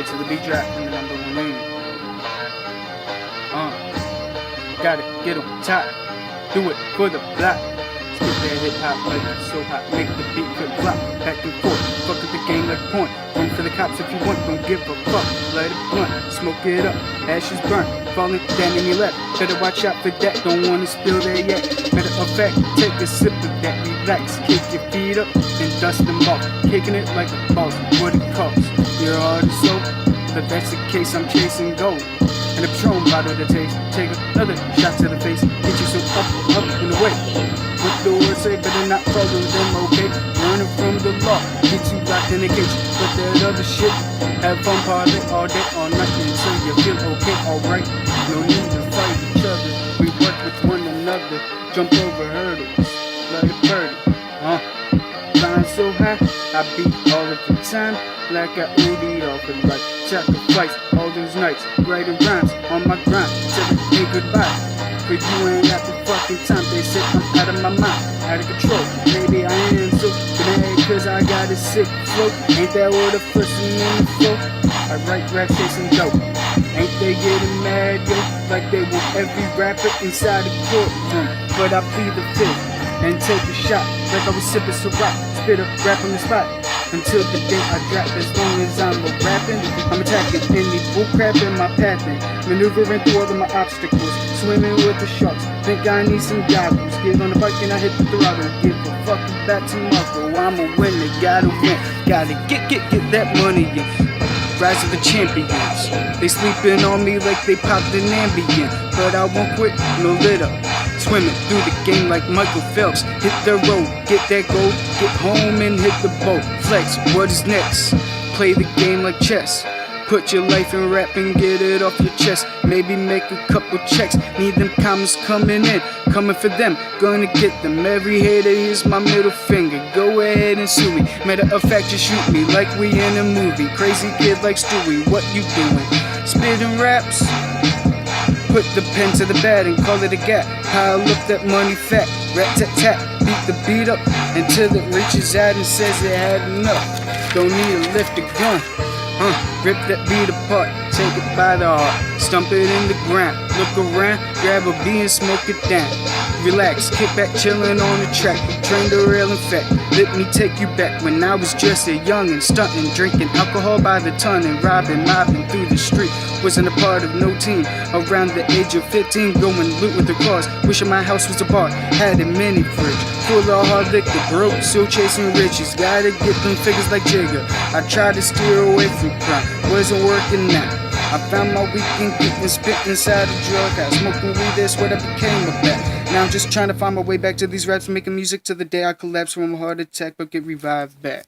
Wait till the beat drop and then I'm going in. Gotta get on top. Do it for the block. Spit that hip hop like it's so hot. Make the beat flip flop. Back and forth. Fuck with the game like point. Run for the cops if you want. Don't give a fuck. Light it blunt. Smoke it up. Ashes burn. Falling down in your lap. Better watch out for that. Don't wanna spill there yet. Matter of fact, take a sip of that. Relax. Kick your feet up and dust them off. Kicking it like a boss. What it costs. Your heart is so. But that's the case. I'm chasing gold. And a Patron bottle to taste. Take another shot to the face. Get you some up and away. What the word say, better not follow them, okay? Running from the law, get you locked in a cage. But that other shit, have fun party all day, all night, until you feel okay, alright. No need to fight each other, we work with one another. Jump over hurdles, like a birdie, flying so high, I beat all of the time. Like I OD'd off of life, sacrifice all those nights, writing rhymes on my grind, till the day goodbye. But you ain't got the fucking time. They say I'm out of my mind, out of control. Maybe I am so mad cause I got a sick flow. Ain't that what a person in the flow? I write rap chasing dope. Ain't they getting mad, yo? Like they want every rapper inside the courtroom. But I plead the fifth and take a shot. Like I was sipping Ciroc. Spit up rap on the spot. Until the day I drop, as long as I'm rapping, I'm attacking any bullcrap in my pathing. Maneuvering through all of my obstacles. Swimming with the sharks, think I need some goggles. Get on the bike and I hit the throttle. Give a fuck about tomorrow. I'm a winner, gotta win. Gotta get that money in. Rise of the champions. They sleeping on me like they popped an Ambien. But I won't quit, no lit up. Swimming through the game like Michael Phelps. Hit the road, get that goal. Get home and hit the boat. Flex, what is next? Play the game like chess. Put your life in rap and get it off your chest. Maybe make a couple checks. Need them comments coming in. Coming for them, gonna get them. Every hater is my middle finger. Go ahead and sue me. Matter of fact, just shoot me like we in a movie. Crazy kid like Stewie, what you doing? Spitting raps? Put the pen to the bat and call it a gap. Pile up that money fat. Rat tat tat. Beat the beat up until it reaches out and says it had enough. Don't need to lift a gun. Rip that beat apart, take it by the heart, stump it in the ground, look around, grab a bee and smoke it down. Relax, kick back, chillin' on the track, train the rail in fact. Let me take you back when I was just a youngin', stuntin', drinking alcohol by the ton and robbing, mobbing through the street. Wasn't a part of no team. Around the age of 15, going loot with the cars, wishing my house was a bar. Had a mini fridge full of hard liquor, broke, still chasing riches. Gotta get them figures like Jigga. I tried to steer away from crime, wasn't working now. I found my weekend getting spit inside a drug house. Smoking weed, that's what I became about. Now I'm just trying to find my way back to these raps, making music till the day I collapse from a heart attack but get revived back.